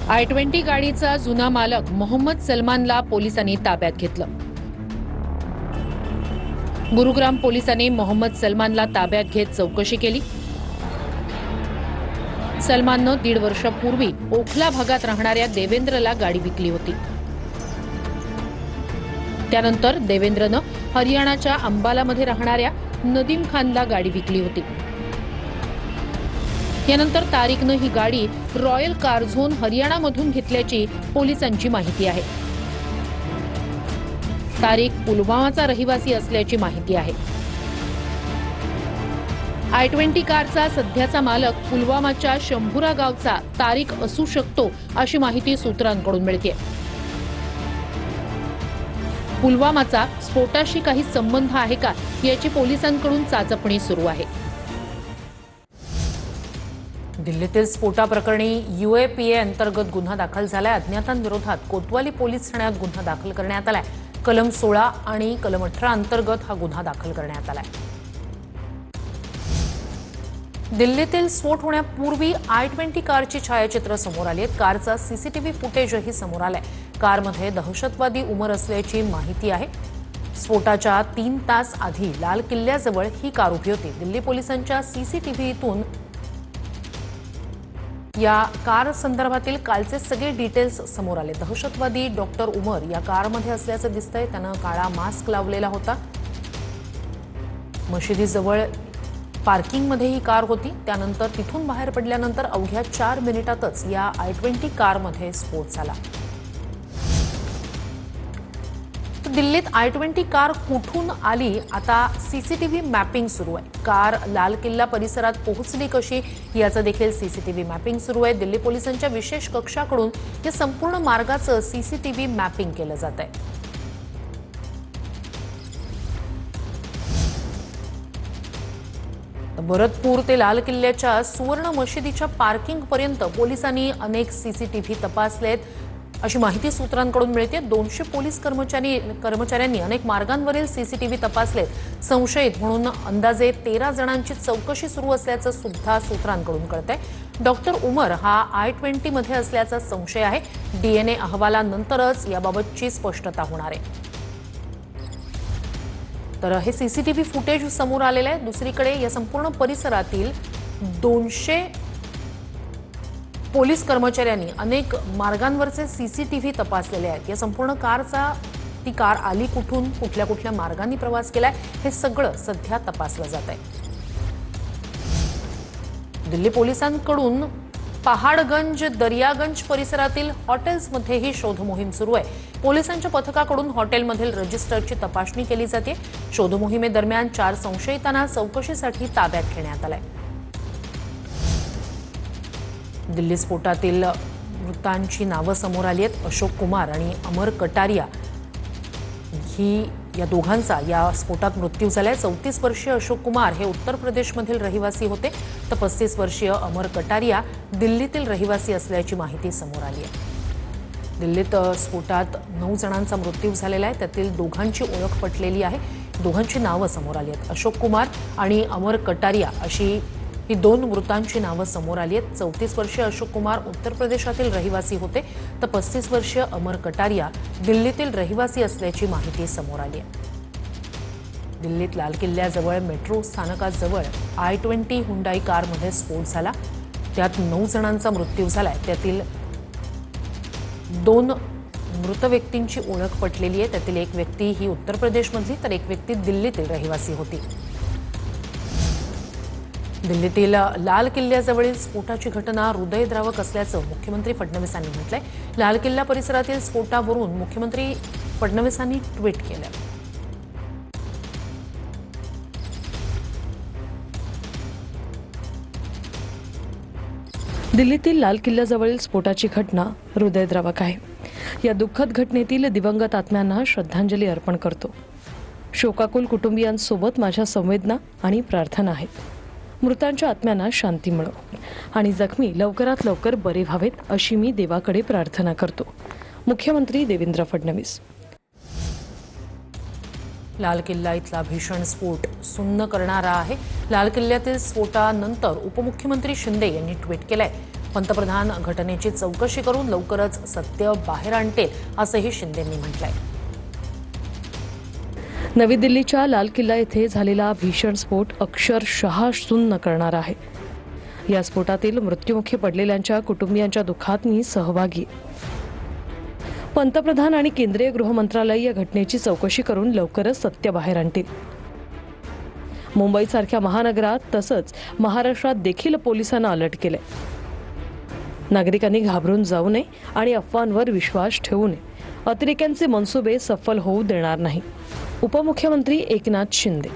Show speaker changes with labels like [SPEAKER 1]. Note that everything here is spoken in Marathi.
[SPEAKER 1] I-20 गाडीचा जुना मालक मोहम्मद सलमानला पोलिसांनी ताब्यात घेतलं। गुरुग्राम पोलिसांनी मोहम्मद सलमानला ताब्यात घेत चौकशी केली। सलमाननं 1.5 वर्षापूर्वी ओखला भागात राहणाऱ्या देवेंद्रला गाडी विकली होती। त्यानंतर देवेंद्रनं हरियाणाच्या अंबालामध्ये राहणाऱ्या नदीम खानला गाडी विकली होती। यानंतर तारिकनं ही गाडी रॉयल कार झोन हरियाणामधून घेतल्याची पोलिसांची माहिती आहे। तारिक पुलवामाचा रहिवासी असल्याची माहिती आहे। I-20 कारचा सध्याचा मालक पुलवामाच्या शंभुरा गावचा तारिक असू शकतो अशी माहिती सूत्रांकडून मिळते। पुलवामाचा स्फोटाशी काही संबंध आहे का याची पोलिसांकडून चाचपणी सुरू आहे। दिल्लीतील स्फोटाप्रकरणी UAPA अंतर्गत गुन्हा दाखल झालाय। अज्ञातांविरोधात कोतवाली पोलीस ठाण्यात गुन्हा दाखल करण्यात आलाय। कलम 16 आणि कलम 18 अंतर्गत हा गुन्हा दाखल करण्यात आलाय। दिल्लीतील स्फोट होण्यापूर्वी I-20 कारची छायाचित्र समोर आली आहेत। कारचा CCTV फुटेजही समोर आलाय। कारमध्ये दहशतवादी उमर असल्याची माहिती आहे। स्फोटाच्या 3 तास आधी लाल किल्ल्याजवळ ही कार उभी होती। दिल्ली पोलिसांच्या CCTVतून या कार संदर्भातील कालचे सगळे डिटेल्स समोर आले। दहशतवादी डॉक्टर उमर या कारमध्ये असल्याचं दिसतंय। त्यानं काळा मास्क लावलेला होता। मशिदीजवळ पार्किंगमध्ये ही कार होती। त्यानंतर तिथून बाहेर पडल्यानंतर अवघ्या 4 मिनिटातच या I-20 कारमध्ये स्फोट झाला। दिल्लीत I-20 कार कुठून आली आता CCTV मॅपिंग सुरू आहे। कार लाल किल्ला परिसरात पोहोचली कशी याचं देखील CCTV मॅपिंग सुरू आहे। दिल्ली पोलिसांच्या विशेष कक्षाकडून या संपूर्ण मार्गाचं CCTV मॅपिंग केलं जात आहे। भरतपूर ते लाल किल्ल्याच्या सुवर्ण मशिदीच्या पार्किंग पर्यंत पोलिसांनी अनेक CCTV तपासलेत अशी माहिती सूत्रांकडून मिळते। 200 पोलीस कर्मचाऱ्यांनी अनेक मार्गांवरील CCTV तपासलेत। संशयित म्हणून अंदाजे 13 जणांची चौकशी सुरू असल्याचं सुद्धा सूत्रांकडून कळतंय। डॉक्टर उमर हा I-20 मध्ये असल्याचा संशय आहे। DNA अहवालानंतरच याबाबतची स्पष्टता होणार आहे। तर हे CCTV फुटेज समोर आलेलं आहे। दुसरीकडे या संपूर्ण परिसरातील 200 पोलीस कर्मचाऱ्यांनी अनेक मार्गांवरचे CCTV तपासलेले आहेत। या संपूर्ण ती कार आली कुठून, कुठल्या मार्गांनी प्रवास केलाय हे सगळं सध्या तपासलं जात आहे। दिल्ली पोलिसांकडून पहाडगंज दर्यागंज परिसरातील हॉटेल्समध्येही शोध मोहीम सुरू आहे। पोलिसांच्या पथकाकडून हॉटेलमधील रजिस्टरची तपासणी केली जाते। शोध मोहिमेदरम्यान 4 संशयितांना चौकशीसाठी ताब्यात घेण्यात आलंय। दिल्ली स्फोटातील मृतांची नावं समोर आली आहेत। अशोक कुमार आणि अमर कटारिया या दोघांचा या स्फोटात मृत्यू झालाय। 34 वर्षीय अशोक कुमार हे उत्तर प्रदेशमधील रहिवासी होते, तर 35 वर्षीय अमर कटारिया दिल्लीतील रहिवासी असल्याची माहिती समोर आली आहे। दिल्लीत स्फोटात 9 जणांचा मृत्यू झालेला आहे। त्यातील दोघांची ओळख पटलेली आहे। दोघांची नावं समोर आली आहेत। अशोक कुमार आणि अमर कटारिया अशी ही 2 मृतांची नावं समोर आली आहेत। 34 वर्षीय अशोक कुमार उत्तर प्रदेशातील रहिवासी होते, तर 35 वर्षीय अमर कटारिया दिल्लीतील रहिवासी असल्याची माहिती समोर आली आहे। दिल्लीत लाल किल्ल्याजवळ मेट्रो स्थानकाजवळ I-20 हुंडाई कारमध्ये स्फोट झाला। त्यात 9 जणांचा मृत्यू झालाय। त्यातील 2 मृत व्यक्तींची ओळख पटलेली आहे। त्यातील एक व्यक्ती ही उत्तर प्रदेशमधली तर एक व्यक्ती दिल्लीतील रहिवासी होती। दिल्लीतील लाल किल्ल्याजवळील स्फोटाची घटना हृदयद्रावक असल्याचं मुख्यमंत्री फडणवीसांनी म्हटलंय। लाल किल्ला परिसरातील स्फोटावरून मुख्यमंत्री फडणवीसांनी ट्विट केलं।
[SPEAKER 2] दिल्लीतील लाल किल्ल्याजवळील स्फोटाची घटना हृदयद्रावक आहे। या दुःखद घटनेतील दिवंगत आत्म्यांना श्रद्धांजली अर्पण करतो। शोकाकुल कुटुंबियांसोबत माझ्या संवेदना आणि प्रार्थना आहेत। मृतांच्या आत्म्यांना शांती मिळो आणि जखमी लवकरात लवकर बरे व्हावेत अशी मी देवाकडे प्रार्थना करतो। मुख्यमंत्री देवेंद्र फडणवीस।
[SPEAKER 1] लाल किल्ला इथला भीषण स्फोट सुन्न करणारा आहे। लाल किल्ल्यातील स्फोटानंतर उपमुख्यमंत्री शिंदे यांनी ट्विट केलंय। पंतप्रधान घटनेची चौकशी करून लवकरच सत्य बाहेर आणतील असंही शिंदेंनी म्हटलंय.
[SPEAKER 2] नवी दिल्लीच्या लाल किल्ला येथे झालेला भीषण स्फोट अक्षरशः सुन्न करणारा आहे. या स्फोटातील मृत्युमुखी पडलेल्यांच्या कुटुंबियांच्या दुःखात मी सहभागी. पंतप्रधान आणि केंद्रीय गृह मंत्रालय या घटनेची चौकशी करून लवकरच सत्य बाहेर आणतील. मुंबईसारख्या महानगरात तसंच महाराष्ट्रात देखील पोलिसांना अलर्ट केले. नागरिकांनी घाबरून जाऊ नये आणि अफवांवर विश्वास ठेवू नये. अतिरेक्यांचे मनसुबे सफल होऊ देणार नाही. उपमुख्यमंत्री एकनाथ शिंदे.